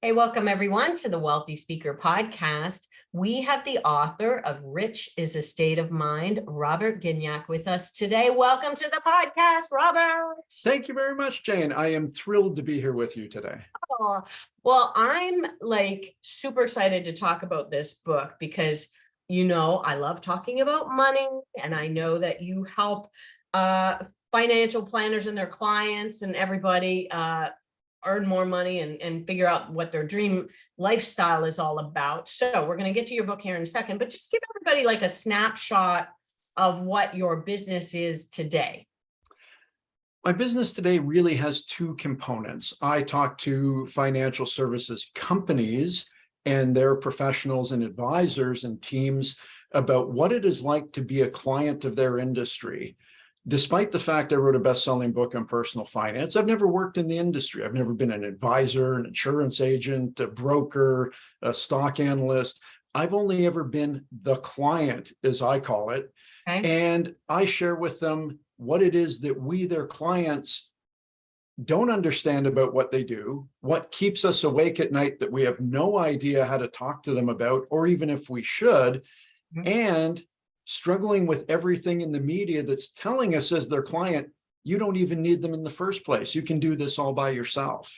Hey, welcome everyone to the Wealthy Speaker Podcast. We have the author of Rich is a State of Mind, Robert Gignac, with us today. Welcome to the podcast, Robert. Thank you very much, Jane. I am thrilled to be here with you today. Oh, well, I'm super excited to talk about this book because, I love talking about money, and I know that you help financial planners and their clients and everybody earn more money and figure out what their dream lifestyle is all about. So we're going to get to your book here in a second, but just give everybody like a snapshot of what your business is today. My business today really has two components. I talk to financial services companies and their professionals and advisors and teams about what it is like to be a client of their industry. Despite the fact I wrote a best-selling book on personal finance, I've never worked in the industry. I've never been an advisor, an insurance agent, a broker, a stock analyst. I've only ever been the client, as I call it. Okay. And I share with them what it is that we, their clients, don't understand about what they do, what keeps us awake at night that we have no idea how to talk to them about, or even if we should, and struggling with everything in the media that's telling us as their client, you don't even need them in the first place. You can do this all by yourself.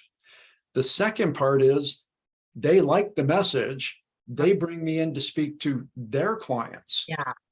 The second part is they like the message. They bring me in to speak to their clients,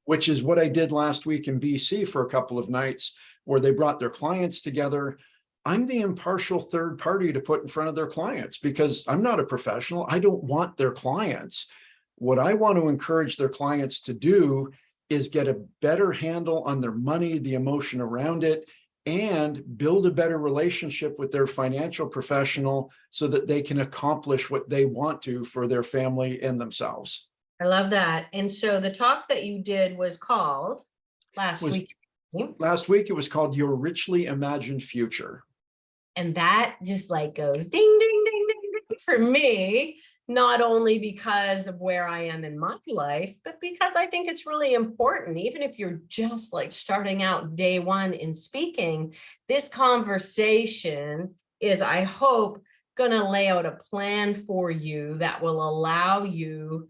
which is what I did last week in BC for a couple of nights where they brought their clients together. I'm the impartial third party to put in front of their clients because I'm not a professional. I don't want their clients. What I want to encourage their clients to do is get a better handle on their money, the emotion around it, and build a better relationship with their financial professional so that they can accomplish what they want to for their family and themselves. I love that. And so the talk that you did was called last week. Last week, it was called Your Richly Imagined Future. And that just goes ding, ding, ding, ding, ding for me, not only because of where I am in my life, but because I think it's really important. Even if you're just starting out day one in speaking, this conversation is, I hope, going to lay out a plan for you that will allow you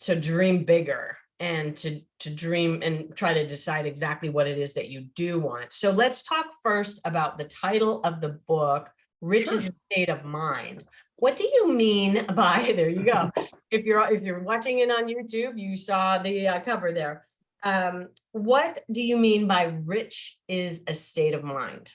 to dream bigger and to dream and try to decide exactly what it is that you do want. So let's talk first about the title of the book, Rich is a State of Mind. What do you mean by, there you go. If you're watching it on YouTube, you saw the cover there. What do you mean by rich is a state of mind?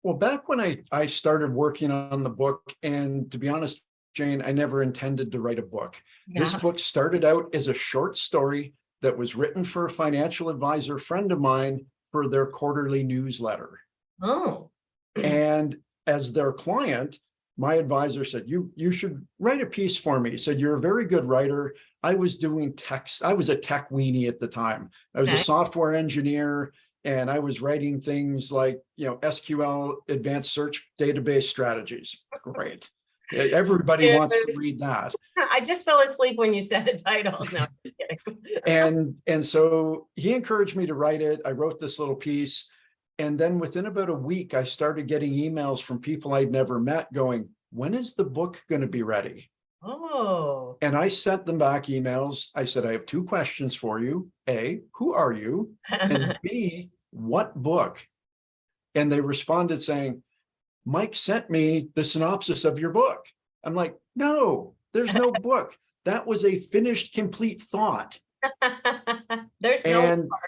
Well, back when I started working on the book, and to be honest, Jane, I never intended to write a book. This book started out as a short story that was written for a financial advisor friend of mine for their quarterly newsletter. Oh. And as their client, my advisor said, you should write a piece for me. He said, you're a very good writer. I was doing text. I was a tech weenie at the time. I was a software engineer, and I was writing things like, SQL, advanced search database strategies. Great. Everybody wants to read that. I just fell asleep when you said the title. No, just kidding. And so he encouraged me to write it. I wrote this little piece. And then within about a week, I started getting emails from people I'd never met going, when is the book going to be ready? Oh. And I sent them back emails. I said, I have two questions for you. A, who are you? And B, what book? And they responded saying, Mike sent me the synopsis of your book. I'm like, no, there's no book. That was a finished, complete thought. There's no more.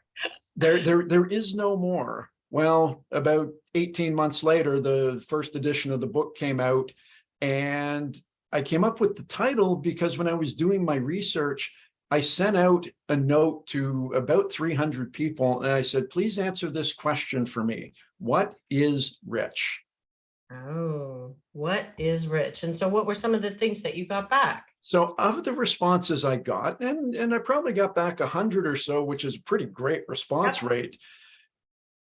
There is no more. Well, about 18 months later, the first edition of the book came out, and I came up with the title because when I was doing my research, I sent out a note to about 300 people, and I said, please answer this question for me. What is rich? Oh, what is rich? And so what were some of the things that you got back? So of the responses I got, and I probably got back 100 or so, which is a pretty great response rate.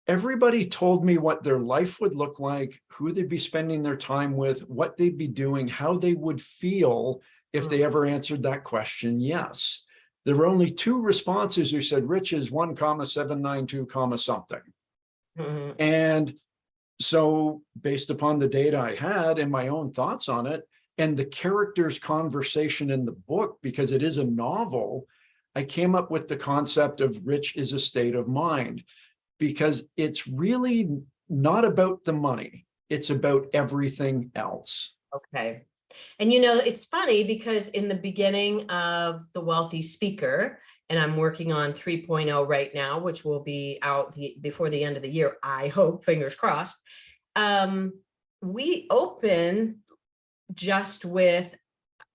Everybody told me what their life would look like, who they'd be spending their time with, what they'd be doing, how they would feel if they ever answered that question, yes. There were only two responses who said, rich is 1,792, something. And so based upon the data I had and my own thoughts on it, And the character's conversation in the book, because it is a novel, I came up with the concept of rich is a state of mind, because it's really not about the money. It's about everything else. Okay. And you know, it's funny because in the beginning of The Wealthy Speaker, and I'm working on 3.0 right now, which will be out before the end of the year, I hope, fingers crossed. We open just with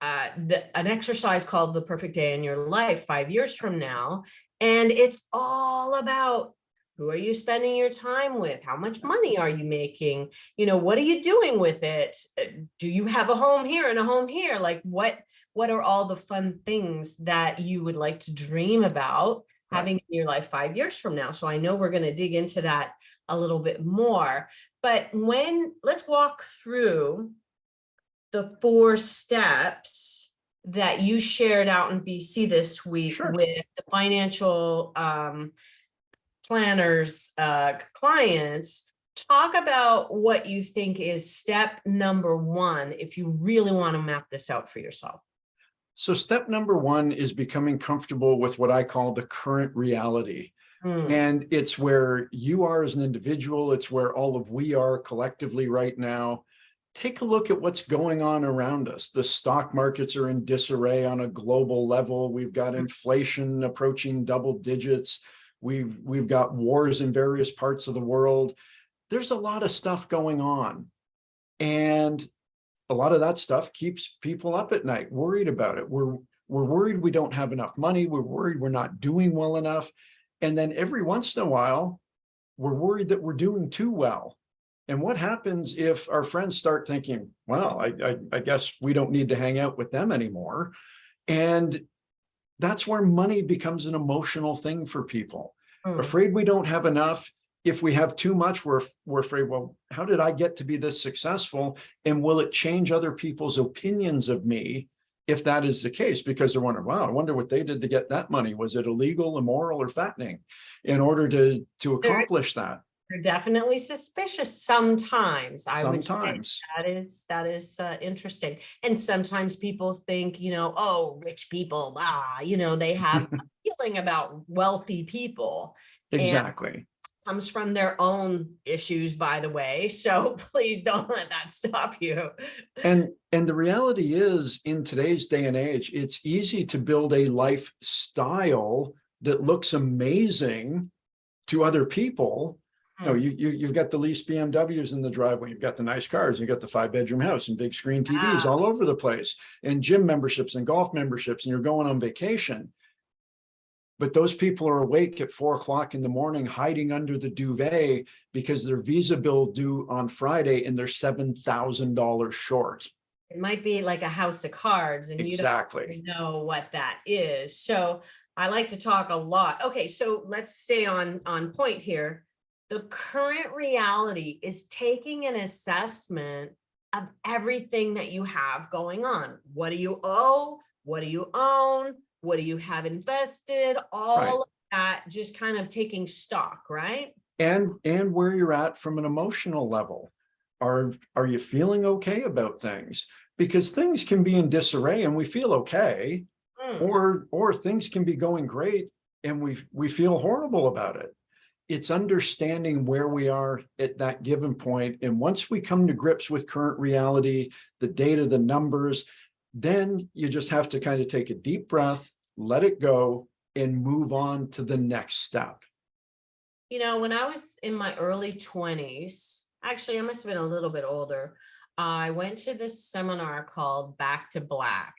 an exercise called The Perfect Day in Your Life 5 years from now. And it's all about, who are you spending your time with? How much money are you making? You know, what are you doing with it? Do you have a home here and a home here? Like what are all the fun things that you would like to dream about having in your life 5 years from now? So I know we're going to dig into that a little bit more, but let's walk through the 4 steps that you shared out in BC this week. Sure. With the financial planners, clients. Talk about what you think is step number 1 if you really want to map this out for yourself. So step number 1 is becoming comfortable with what I call the current reality. And it's where you are as an individual. It's where all of we are collectively right now. Take a look at what's going on around us. The stock markets are in disarray on a global level. We've got inflation approaching double digits. We've got wars in various parts of the world. There's a lot of stuff going on. And a lot of that stuff keeps people up at night, worried about it. We're worried we don't have enough money. We're worried we're not doing well enough. And then every once in a while, we're worried that we're doing too well. And what happens if our friends start thinking, well, I guess we don't need to hang out with them anymore. And that's where money becomes an emotional thing for people. Afraid we don't have enough. If we have too much, we're afraid, well, how did I get to be this successful? And will it change other people's opinions of me if that is the case? Because they're wondering, wow, I wonder what they did to get that money. Was it illegal, immoral, or fattening in order to accomplish that? They're definitely suspicious sometimes. I would say that is interesting. And sometimes people think, you know, oh, rich people, you know, they have a feeling about wealthy people. Exactly. And comes from their own issues, by the way. So please don't let that stop you. And the reality is, in today's day and age, it's easy to build a lifestyle that looks amazing to other people. You know, you've got the leased BMWs in the driveway, you've got the nice cars, you've got the 5-bedroom house and big screen TVs all over the place, and gym memberships and golf memberships, and you're going on vacation. But those people are awake at 4 o'clock in the morning, hiding under the duvet because their Visa bill due on Friday and they're $7,000 short. It might be like a house of cards, and you don't know what that is. So I like to talk a lot. Okay, so let's stay on point here. The current reality is taking an assessment of everything that you have going on. What do you owe? What do you own? What do you have invested? All of that, just kind of taking stock, right? And where you're at from an emotional level. Are you feeling okay about things? Because things can be in disarray and we feel okay, or things can be going great and we feel horrible about it. It's understanding where we are at that given point. And once we come to grips with current reality, the data, the numbers, then you just have to kind of take a deep breath, let it go, and move on to the next step. You know, when I was in my early 20s, actually, I must have been a little bit older, I went to this seminar called Back to Black.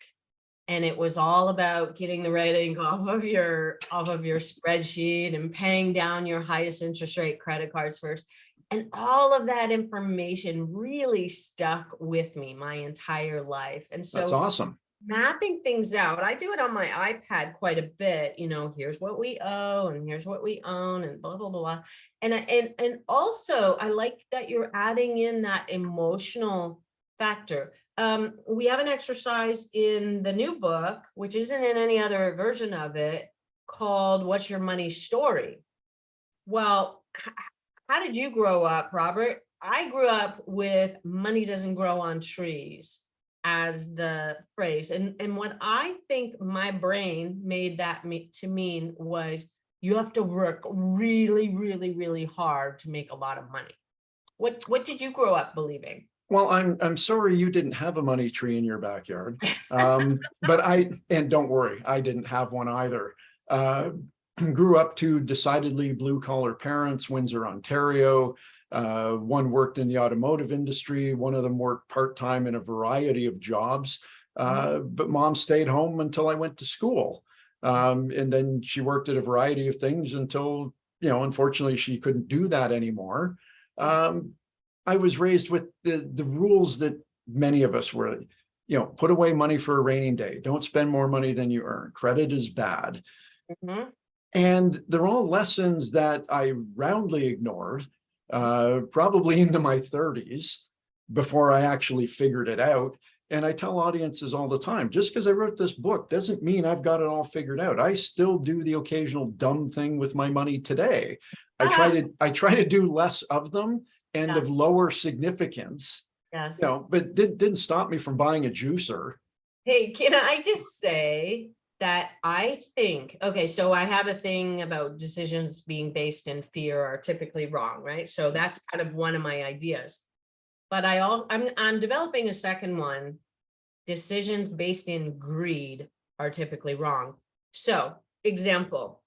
And it was all about getting the red ink off of your spreadsheet and paying down your highest interest rate credit cards first. And all of that information really stuck with me my entire life. And so that's awesome. Mapping things out, I do it on my iPad quite a bit. You know, here's what we owe and here's what we own and blah, blah, blah. And also I like that you're adding in that emotional factor. We have an exercise in the new book, which isn't in any other version of it, called What's Your Money Story? Well, how did you grow up, Robert? I grew up with money doesn't grow on trees. as the phrase. And what I think my brain made that to mean was you have to work really, really, really hard to make a lot of money. What did you grow up believing? Well, I'm sorry you didn't have a money tree in your backyard. And don't worry, I didn't have one either. Grew up to decidedly blue collar parents, Windsor, Ontario. One worked in the automotive industry. One of them worked part-time in a variety of jobs. But mom stayed home until I went to school. And then she worked at a variety of things until, unfortunately she couldn't do that anymore. I was raised with the rules that many of us were, put away money for a rainy day. Don't spend more money than you earn. Credit is bad. Mm-hmm. And they're all lessons that I roundly ignored, probably into my 30s before I actually figured it out. And I tell audiences all the time, just because I wrote this book doesn't mean I've got it all figured out. I still do the occasional dumb thing with my money today. I try to do less of them and of lower significance, Yes. but didn't stop me from buying a juicer. Hey, can I just say that I think, okay, so I have a thing about decisions being based in fear are typically wrong, right? So that's kind of one of my ideas. But I'm developing a second one. Decisions based in greed are typically wrong. So, example,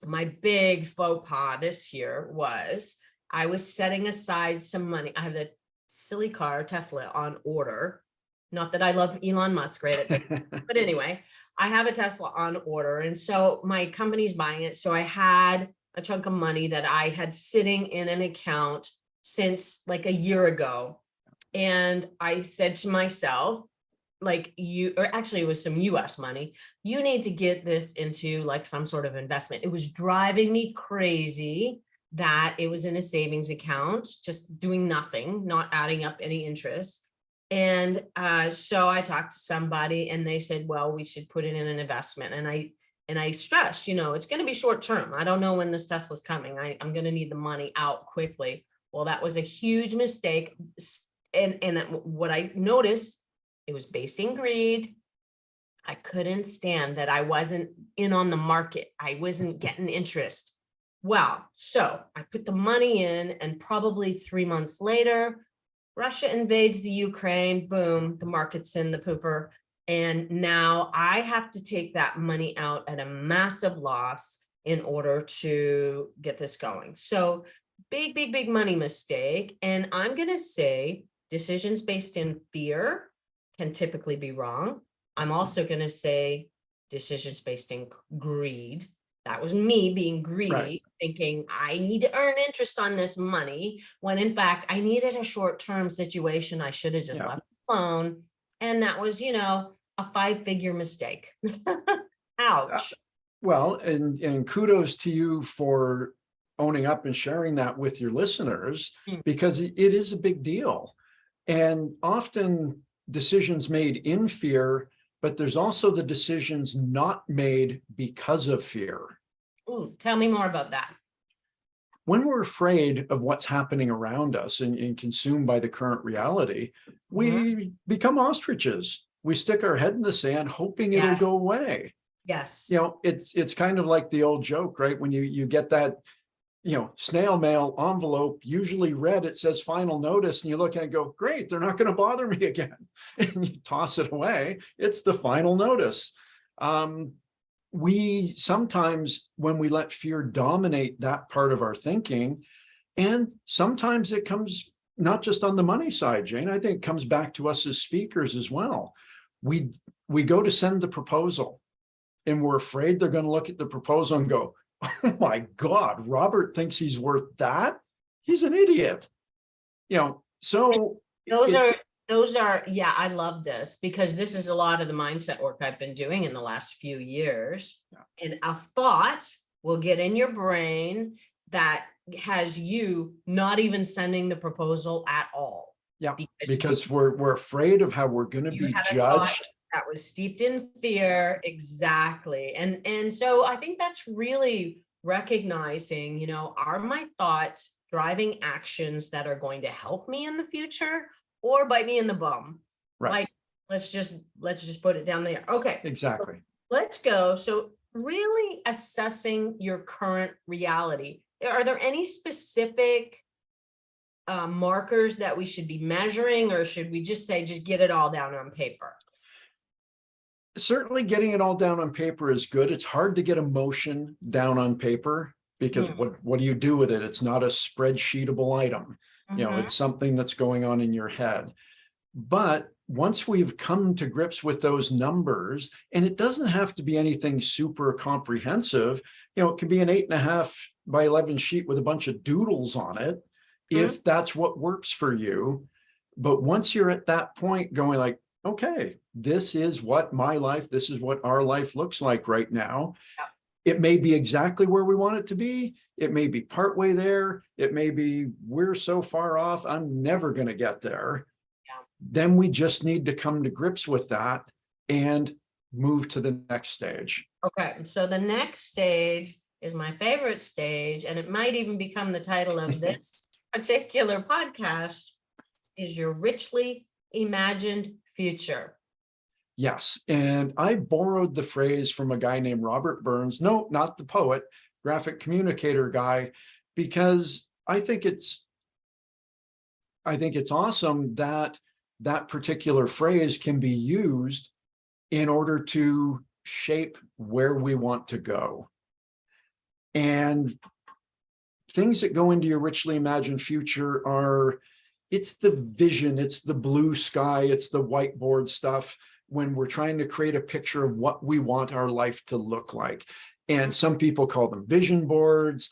my big faux pas this year was I was setting aside some money. I have the silly car, Tesla, on order. Not that I love Elon Musk, right? But anyway, I have a Tesla on order. And so my company's buying it. So I had a chunk of money that I had sitting in an account since like a year ago. And I said to myself, like or actually it was some US money, you need to get this into like some sort of investment. It was driving me crazy that it was in a savings account, just doing nothing, not adding up any interest. And so I talked to somebody and they said, well, we should put it in an investment. And I stressed, it's going to be short term. I don't know when this Tesla's coming. I'm going to need the money out quickly. Well, that was a huge mistake. And what I noticed, it was based in greed. I couldn't stand that I wasn't in on the market. I wasn't getting interest. Well, so I put the money in, and probably 3 months later, Russia invades the Ukraine. Boom, the market's in the pooper. And now I have to take that money out at a massive loss in order to get this going. So big money mistake. And I'm going to say decisions based in fear can typically be wrong. I'm also going to say decisions based in greed. That was me being greedy, right, thinking I need to earn interest on this money, when in fact I needed a short-term situation. I should have just left it alone. And that was, a 5-figure mistake. Ouch. Well, and kudos to you for owning up and sharing that with your listeners, because it is a big deal. And often decisions made in fear, but there's also the decisions not made because of fear. Ooh, tell me more about that. When we're afraid of what's happening around us and consumed by the current reality, we become ostriches. We stick our head in the sand, hoping it'll go away. Yes. It's kind of like the old joke, right? When you get that, snail mail envelope, usually red, it says final notice, and you look at it and go, great, they're not going to bother me again. And you toss it away. It's the final notice. We sometimes, when we let fear dominate that part of our thinking, and sometimes it comes not just on the money side, Jane, I think it comes back to us as speakers as well. We go to send the proposal, and we're afraid they're going to look at the proposal and go, oh my God, Robert thinks he's worth that? He's an idiot. So those are, yeah, I love this, because this is a lot of the mindset work I've been doing in the last few years. And a thought will get in your brain that has you not even sending the proposal at all. Yeah, because we're afraid of how we're going to be judged. That was steeped in fear. Exactly. And so I think that's really recognizing, are my thoughts driving actions that are going to help me in the future or bite me in the bum? Right. Like, Let's just put it down there. Okay. Exactly. Let's go. So really assessing your current reality. Are there any specific markers that we should be measuring, or should we just say, just get it all down on paper? Certainly getting it all down on paper is good. It's hard to get emotion down on paper because what do you do with it? It's not a spreadsheetable item. It's something that's going on in your head. But once we've come to grips with those numbers, and it doesn't have to be anything super comprehensive, it can be an 8.5 by 11 sheet with a bunch of doodles on it, if that's what works for you. But once you're at that point going like, okay, this is what my life, this is what our life looks like right now. Yeah. It may be exactly where we want it to be. It may be partway there. It may be we're so far off, I'm never going to get there. Yeah. Then we just need to come to grips with that and move to the next stage. Okay, so the next stage is my favorite stage, and it might even become the title of this particular podcast, is your richly imagined future. Yes, and I borrowed the phrase from a guy named Robert Burns. No, not the poet, graphic communicator guy, because I think it's awesome that that particular phrase can be used in order to shape where we want to go. And things that go into your richly imagined future are, it's the vision, it's the blue sky, it's the whiteboard stuff when we're trying to create a picture of what we want our life to look like. And some people call them vision boards.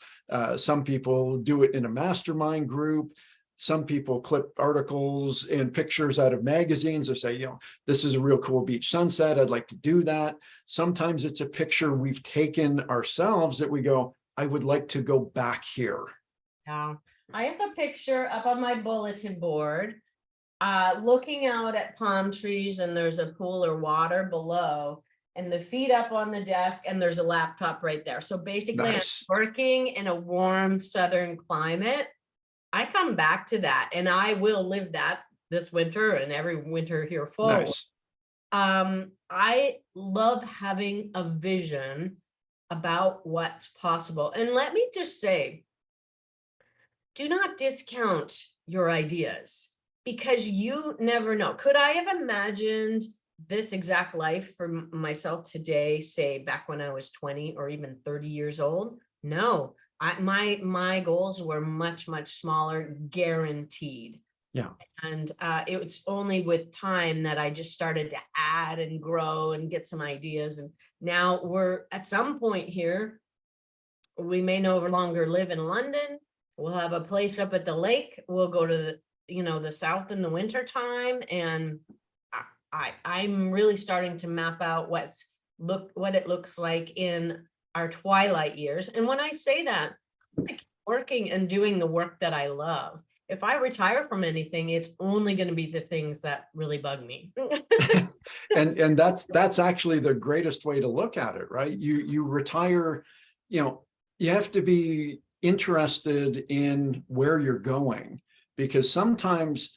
Some people do it in a mastermind group. Some people clip articles and pictures out of magazines or say, this is a real cool beach sunset, I'd like to do that. Sometimes it's a picture we've taken ourselves that we go, I would like to go back here. Yeah, I have a picture up on my bulletin board, looking out at palm trees, and there's a pool or water below, and the feet up on the desk, and there's a laptop right there. So basically, nice. I'm working in a warm southern climate. I come back to that, and I will live that this winter and every winter here forward. Nice. I love having a vision about what's possible. And let me just say, do not discount your ideas, because you never know. Could I have imagined this exact life for myself today, say back when I was 20 or even 30 years old? No, my goals were much, much smaller, guaranteed. Yeah. And it's only with time that I just started to add and grow and get some ideas. And now we're at some point here, we may no longer live in London. We'll have a place up at the lake. We'll go to the south in the winter time. And I'm really starting to map out what it looks like in our twilight years. And when I say that, like working and doing the work that I love. If I retire from anything, it's only going to be the things that really bug me. and that's actually the greatest way to look at it, right? You retire, you have to be interested in where you're going, because sometimes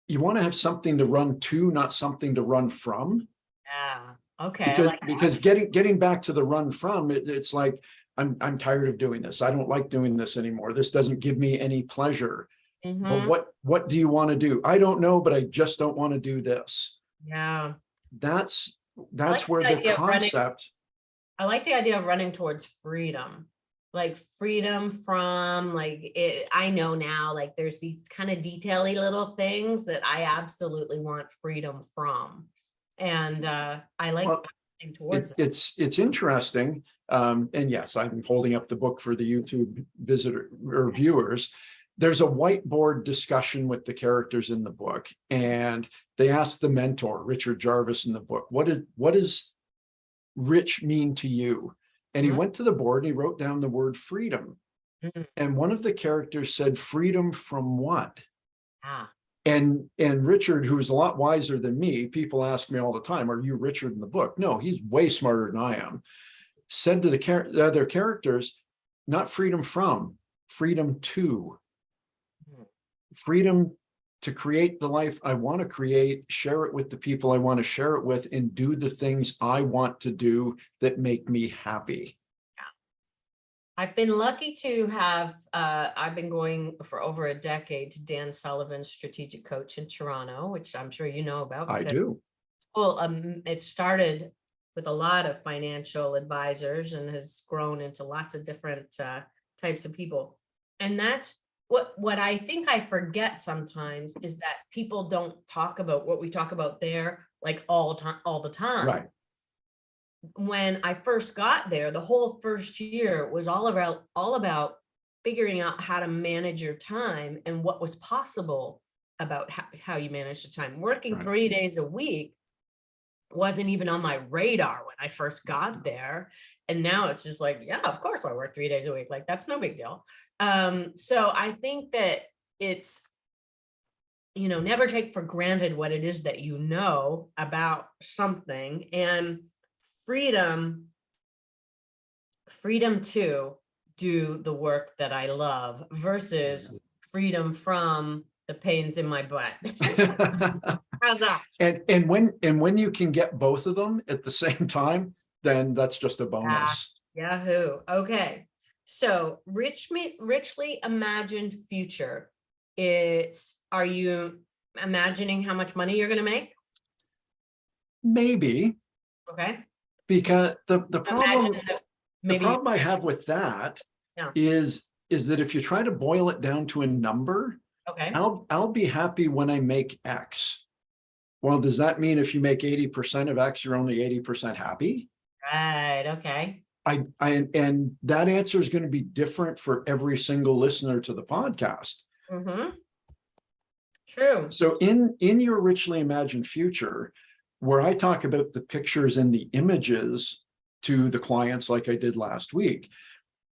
you want to have something to run to, not something to run from. Yeah. Okay. Because getting back to the run from, it's like, I'm tired of doing this. I don't like doing this anymore. This doesn't give me any pleasure. Mm-hmm. But what do you want to do? I don't know, but I just don't want to do this. Yeah. That's where the concept. I like the idea of running towards freedom, like freedom from I know now, like there's these kind of detaily little things that I absolutely want freedom from. And I like towards it's interesting. And yes, I'm holding up the book for the YouTube visitor or viewers. There's a whiteboard discussion with the characters in the book, and they ask the mentor, Richard Jarvis, in the book, what does rich mean to you? And he went to the board and he wrote down the word freedom. And one of the characters said, freedom from what? And Richard, who's a lot wiser than me, people ask me all the time, are you Richard in the book? No, he's way smarter than I am. Said to the other characters, not freedom from, freedom to. Freedom to create the life I want to create, share it with the people I want to share it with, and do the things I want to do that make me happy. I've been lucky to have, I've been going for over a decade to Dan Sullivan's strategic coach in Toronto, which I'm sure you know about. I do. Well, it started with a lot of financial advisors and has grown into lots of different types of people. And that's what I think I forget sometimes is that people don't talk about what we talk about there like all the time. Right. When I first got there, the whole first year was all about figuring out how to manage your time and what was possible about how you manage the time. Working Right. 3 days a week wasn't even on my radar when I first got there. And now it's just like, yeah, of course I work 3 days a week. Like, that's no big deal. So I think that it's, never take for granted what it is that you know about something, and freedom to do the work that I love versus freedom from the pains in my butt. How's that? And when you can get both of them at the same time, then that's just a bonus. Yahoo. Okay. So richly imagined future. Are you imagining how much money you're going to make? Maybe. Okay. Because the problem I have with that Yeah. is that if you try to boil it down to a number, Okay. I'll be happy when I make X. Well, does that mean if you make 80% of X, you're only 80% happy? Right. Okay. And that answer is going to be different for every single listener to the podcast. Mm-hmm. True. So in your richly imagined future, where I talk about the pictures and the images to the clients like I did last week,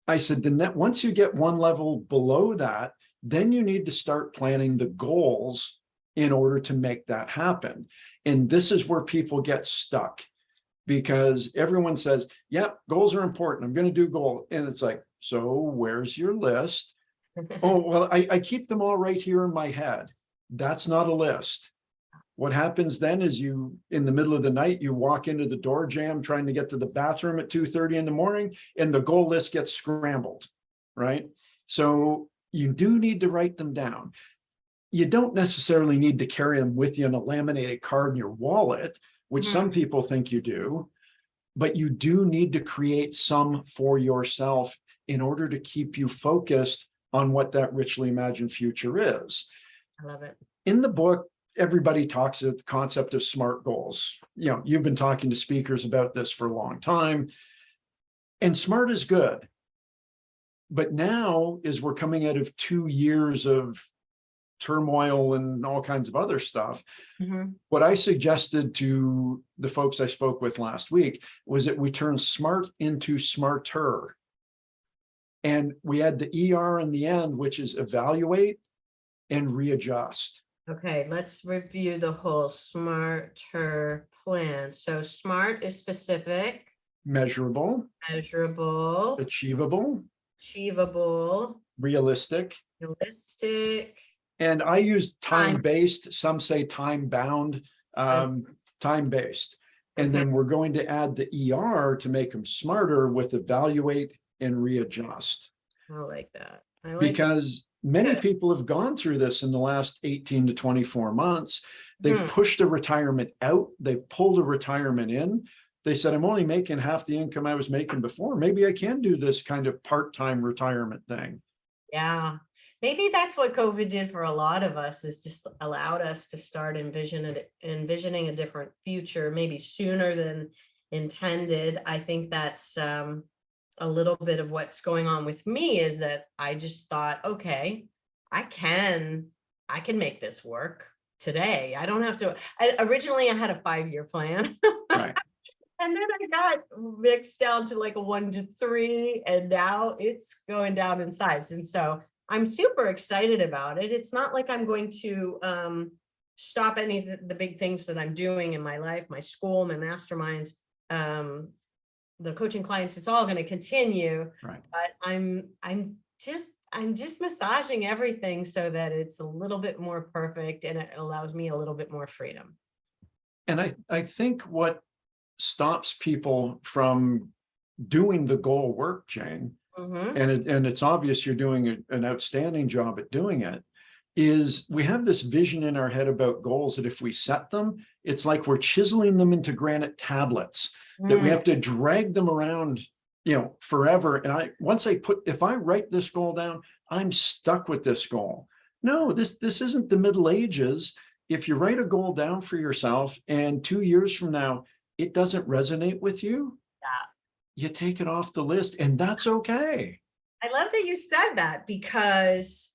I said, once you get one level below that, then you need to start planning the goals in order to make that happen. And this is where people get stuck, because everyone says, yeah, goals are important. I'm going to do goals. And it's like, so where's your list? Oh, well, I keep them all right here in my head. That's not a list. What happens then is in the middle of the night, you walk into the door jam trying to get to the bathroom at 2:30 in the morning, and the goal list gets scrambled, right? So you do need to write them down. You don't necessarily need to carry them with you in a laminated card in your wallet, which some people think you do, but you do need to create some for yourself in order to keep you focused on what that richly imagined future is. I love it. In the book, everybody talks about the concept of SMART goals. You've been talking to speakers about this for a long time, and SMART is good. But now, as we're coming out of 2 years of turmoil and all kinds of other stuff, what I suggested to the folks I spoke with last week was that we turn SMART into SMARTer. And we add the ER in the end, which is evaluate and readjust. Okay, let's review the whole SMARTer plan. So SMART is specific, Measurable, achievable, realistic, and I use time-based. Some say time-bound, time-based. And then we're going to add the ER to make them smarter with evaluate and readjust. I like that. Because many people have gone through this in the last 18 to 24 months. They've pushed a retirement out. They've pulled a retirement in. They said, I'm only making half the income I was making before. Maybe I can do this kind of part-time retirement thing. Yeah. Maybe that's what COVID did for a lot of us, is just allowed us to start envisioning a different future, maybe sooner than intended. I think that's a little bit of what's going on with me, is that I just thought, okay, I can make this work today. I don't have to. Originally I had a 5-year plan. Right. And then I got mixed down to like a 1 to 3, and now it's going down in size. And so I'm super excited about it. It's not like I'm going to stop any of the big things that I'm doing in my life, my school, my masterminds, the coaching clients. It's all going to continue. Right. But I'm just I'm just massaging everything so that it's a little bit more perfect and it allows me a little bit more freedom. And I think what stops people from doing the goal work, Jane, Mhm. and it's obvious you're doing an outstanding job at doing it, is we have this vision in our head about goals that if we set them, it's like we're chiseling them into granite tablets, that we Mm, have to drag them around, forever. And if I write this goal down, I'm stuck with this goal. No, this isn't the Middle Ages. If you write a goal down for yourself and 2 years from now, it doesn't resonate with you, yeah. you take it off the list, and that's okay. I love that you said that because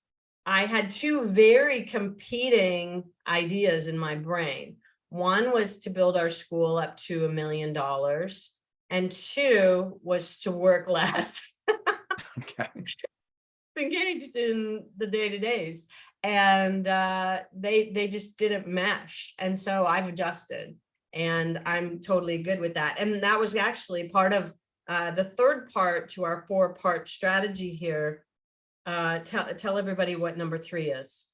I had two very competing ideas in my brain. One was to build our school up to $1 million, and two was to work less, Okay. engaged in the day-to-days. And they just didn't mesh. And so I've adjusted and I'm totally good with that. And that was actually part of the third part to our 4-part strategy here. Tell everybody what number 3 is.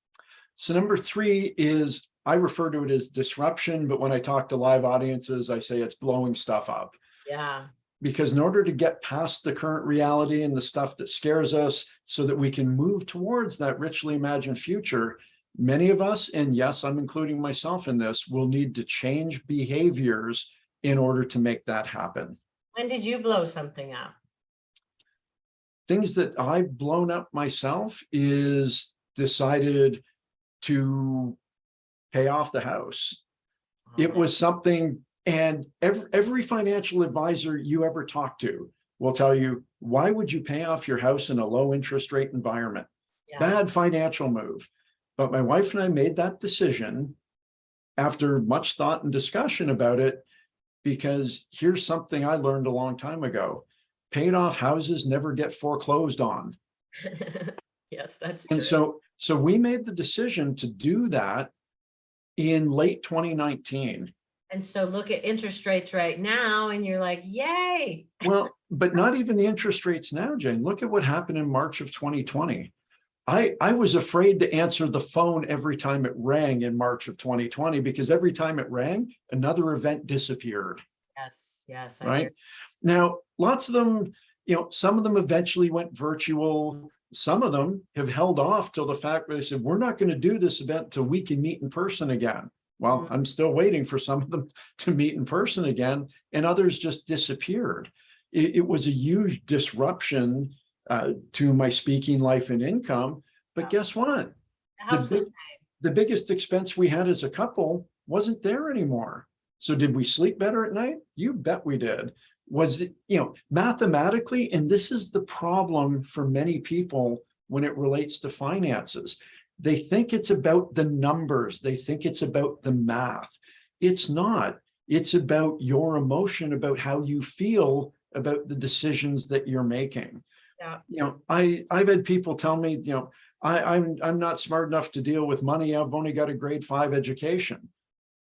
So number 3 is, I refer to it as disruption, but when I talk to live audiences, I say it's blowing stuff up. Yeah. Because in order to get past the current reality and the stuff that scares us so that we can move towards that richly imagined future, many of us, and yes, I'm including myself in this, will need to change behaviors in order to make that happen. When did you blow something up? Things that I've blown up myself is decided to pay off the house. It was something, and every financial advisor you ever talk to will tell you, why would you pay off your house in a low interest rate environment? Yeah. Bad financial move. But my wife and I made that decision after much thought and discussion about it, because here's something I learned a long time ago. Paid off houses never get foreclosed on. Yes, that's And true. so we made the decision to do that in late 2019. And so look at interest rates right now and you're like, yay. Well, but not even the interest rates now, Jane. Look at what happened in March of 2020. I was afraid to answer the phone every time it rang in March of 2020, because every time it rang, another event disappeared. Yes, yes, I Right hear. now, lots of them, some of them eventually went virtual. Some of them have held off till the fact where they said, we're not going to do this event till we can meet in person again. Well, I'm still waiting for some of them to meet in person again, and others just disappeared. It was a huge disruption to my speaking life and income. But guess what? The house was The biggest expense we had as a couple wasn't there anymore. So did we sleep better at night? You bet we did. Was it, mathematically, and this is the problem for many people when it relates to finances. They think it's about the numbers. They think it's about the math. It's not. It's about your emotion, about how you feel about the decisions that you're making. Yeah. I've had people tell me, I'm not smart enough to deal with money. I've only got a grade 5 education.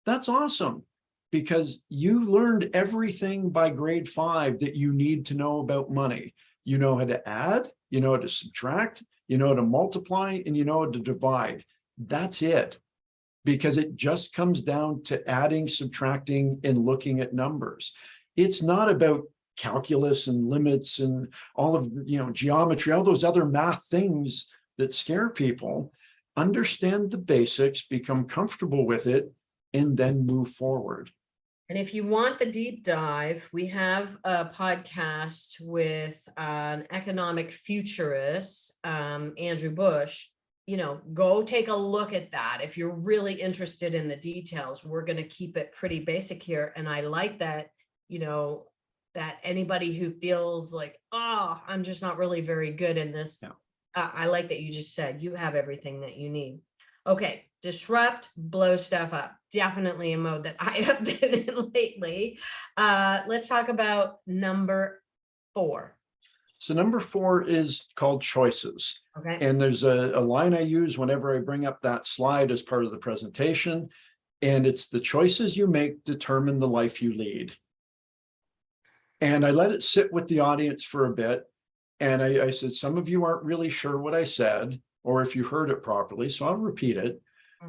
That's awesome, because you learned everything by grade 5 that you need to know about money. You know how to add, you know how to subtract, you know how to multiply, and you know how to divide. That's it, because it just comes down to adding, subtracting, and looking at numbers. It's not about calculus and limits and all of, geometry, all those other math things that scare people. Understand the basics, become comfortable with it, and then move forward. And if you want the deep dive, we have a podcast with an economic futurist, Andrew Bush. Go take a look at that. If you're really interested in the details, we're going to keep it pretty basic here. And I like that, that anybody who feels like, oh, I'm just not really very good in this. Yeah. I like that you just said you have everything that you need. Okay, disrupt, blow stuff up. Definitely a mode that I have been in lately. Let's talk about number 4. So number 4 is called choices. Okay. And there's a line I use whenever I bring up that slide as part of the presentation. And it's the choices you make determine the life you lead. And I let it sit with the audience for a bit. And I said, some of you aren't really sure what I said, or if you heard it properly, so I'll repeat it.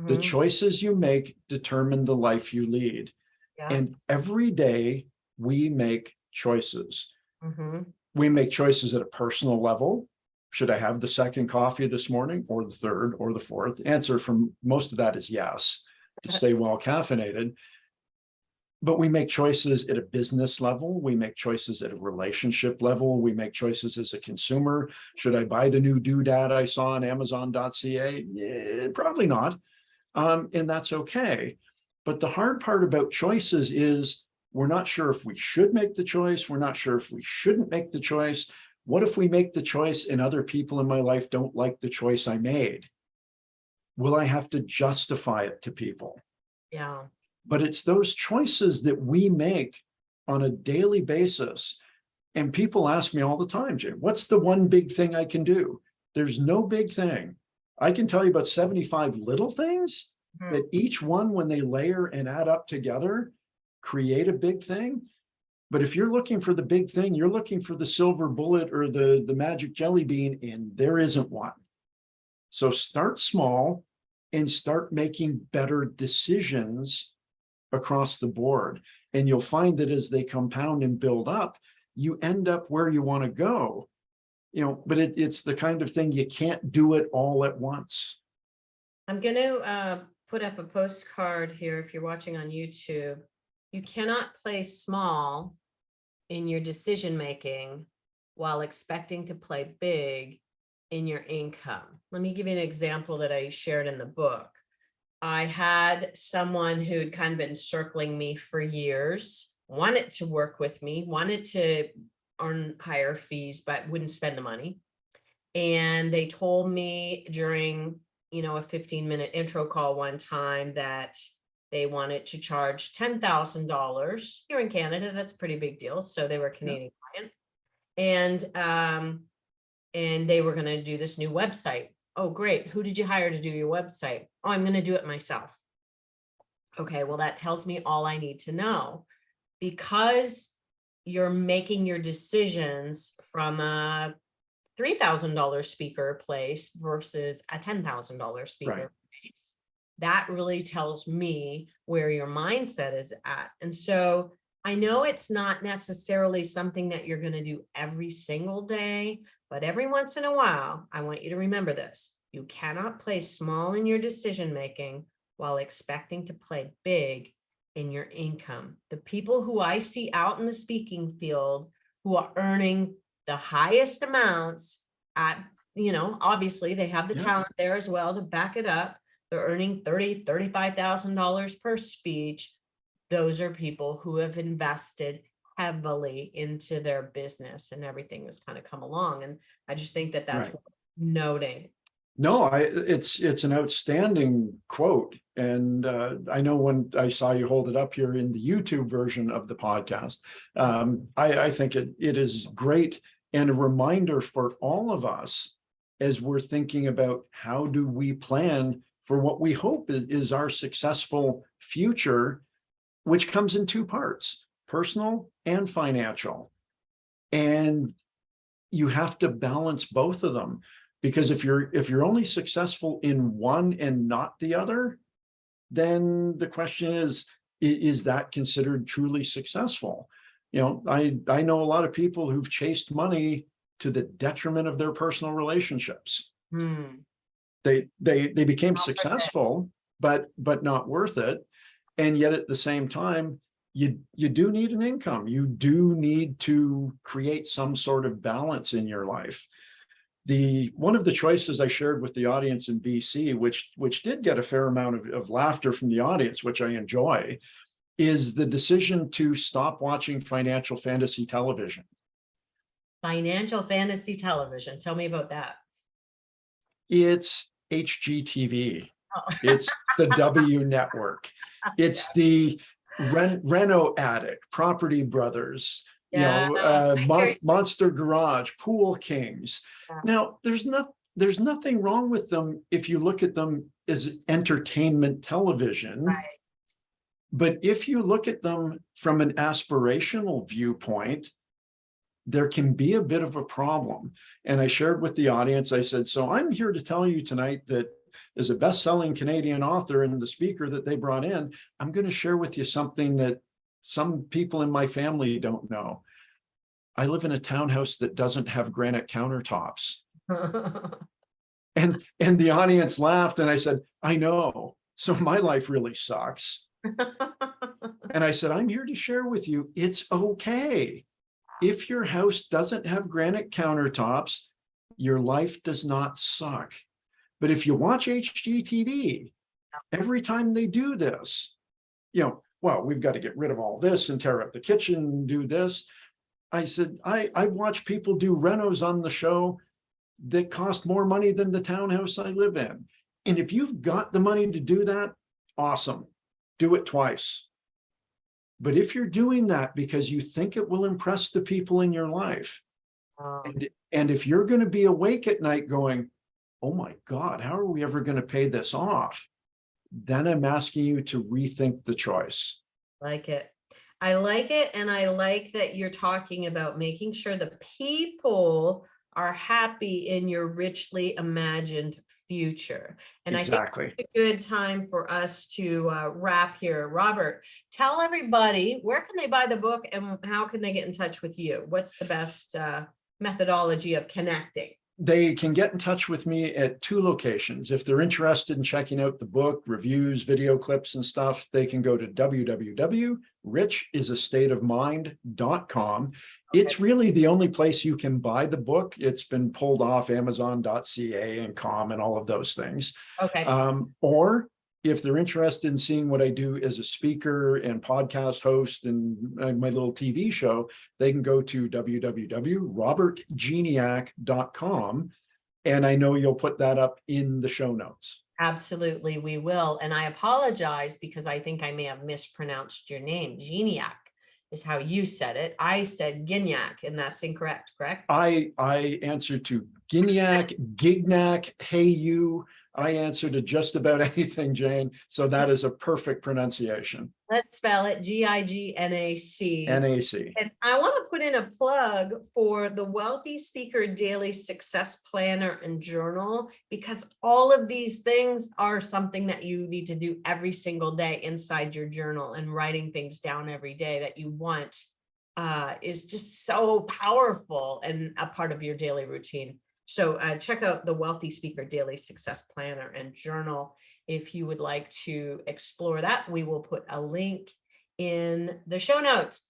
The Mhm. choices you make determine the life you lead. Yeah. And every day we make choices. Mhm. We make choices at a personal level. Should I have the second coffee this morning, or the third, or the fourth? The answer from most of that is yes, to stay well caffeinated. But we make choices at a business level. We make choices at a relationship level. We make choices as a consumer. Should I buy the new doodad I saw on Amazon.ca? Probably not. And that's okay. But the hard part about choices is we're not sure if we should make the choice. We're not sure if we shouldn't make the choice. What if we make the choice and other people in my life don't like the choice I made? Will I have to justify it to people? Yeah. But it's those choices that we make on a daily basis. And people ask me all the time, Jim, what's the one big thing I can do? There's no big thing. I can tell you about 75 little things that each one, when they layer and add up together, create a big thing. But if you're looking for the big thing, you're looking for the silver bullet or the magic jelly bean, and there isn't one. So start small and start making better decisions across the board. And you'll find that as they compound and build up, you end up where you want to go. But it's the kind of thing you can't do it all at once. I'm going to put up a postcard here if you're watching on YouTube. You cannot play small in your decision making while expecting to play big in your income. Let me give you an example that I shared in the book. I had someone who'd kind of been circling me for years, wanted to work with me, wanted to earn higher fees, but wouldn't spend the money. And they told me during, a 15-minute intro call one time that they wanted to charge $10,000 here in Canada. That's a pretty big deal. So they were a Canadian client. And they were going to do this new website. Oh, great. Who did you hire to do your website? Oh, I'm going to do it myself. Okay, well, that tells me all I need to know, because you're making your decisions from a $3,000 speaker place versus a $10,000 speaker Right. place. That really tells me where your mindset is at. And so I know it's not necessarily something that you're going to do every single day, but every once in a while, I want you to remember this. You cannot play small in your decision making while expecting to play big in your income. The people who I see out in the speaking field who are earning the highest amounts at, obviously they have the talent there as well to back it up. They're earning $30,000, $35,000 per speech. Those are people who have invested heavily into their business, and everything has kind of come along. And I just think that that's worth noting. No, it's an outstanding quote. And I know when I saw you hold it up here in the YouTube version of the podcast, I think it is great and a reminder for all of us as we're thinking about how do we plan for what we hope is our successful future, which comes in two parts, personal and financial. And you have to balance both of them, because if you're only successful in one and not the other, then the question is that considered truly successful? I know a lot of people who've chased money to the detriment of their personal relationships. They became successful, but not worth it. And yet at the same time, you do need an income. You do need to create some sort of balance in your life. One of the choices I shared with the audience in BC, which did get a fair amount of laughter from the audience, which I enjoy, is the decision to stop watching financial fantasy television. Financial fantasy television. Tell me about that. It's HGTV. Oh. It's the W Network. It's the Reno Addict, Property Brothers, Monster Garage, Pool Kings. Now, there's nothing wrong with them if you look at them as entertainment television. Right. But if you look at them from an aspirational viewpoint, there can be a bit of a problem. And I shared with the audience, I said, so I'm here to tell you tonight that as a best-selling Canadian author and the speaker that they brought in, I'm going to share with you something that some people in my family don't know. I live in a townhouse that doesn't have granite countertops. And the audience laughed, and I said, I know. So my life really sucks. And I said, I'm here to share with you, it's okay. If your house doesn't have granite countertops, your life does not suck. But if you watch HGTV, every time they do this, well, we've got to get rid of all this and tear up the kitchen and do this. I said, I've watched people do renos on the show that cost more money than the townhouse I live in. And if you've got the money to do that, awesome, do it twice. But if you're doing that because you think it will impress the people in your life, and if you're going to be awake at night going, oh my God, how are we ever going to pay this off? Then I'm asking you to rethink the choice. Like it. I like it. And I like that you're talking about making sure the people are happy in your richly imagined future. And Exactly. I think it's a good time for us to wrap here. Robert, tell everybody, where can they buy the book and how can they get in touch with you? What's the best methodology of connecting? They can get in touch with me at 2 locations. If they're interested in checking out the book, reviews, video clips and stuff, they can go to www.richIsAstateofmind.com. Okay. It's really the only place you can buy the book. It's been pulled off Amazon.ca and com and all of those things. Okay. Or if they're interested in seeing what I do as a speaker and podcast host and my little TV show, they can go to www.robertgignac.com. And I know you'll put that up in the show notes. Absolutely, we will. And I apologize because I think I may have mispronounced your name. Gignac is how you said it. I said Gignac, and that's incorrect, correct? I answered to Gignac, hey you. I answer to just about anything, Jane. So that is a perfect pronunciation. Let's spell it Gignac. NAC. And I want to put in a plug for the Wealthy Speaker Daily Success Planner and Journal, because all of these things are something that you need to do every single day inside your journal, and writing things down every day that you want is just so powerful and a part of your daily routine. So check out the Wealthy Speaker Daily Success Planner and Journal if you would like to explore that. We will put a link in the show notes.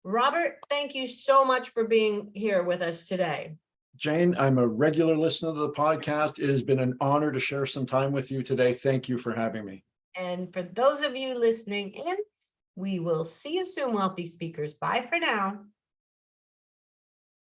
Robert, thank you so much for being here with us today. Jane, I'm a regular listener to the podcast. It has been an honor to share some time with you today. Thank you for having me. And for those of you listening in, we will see you soon, Wealthy Speakers. Bye for now.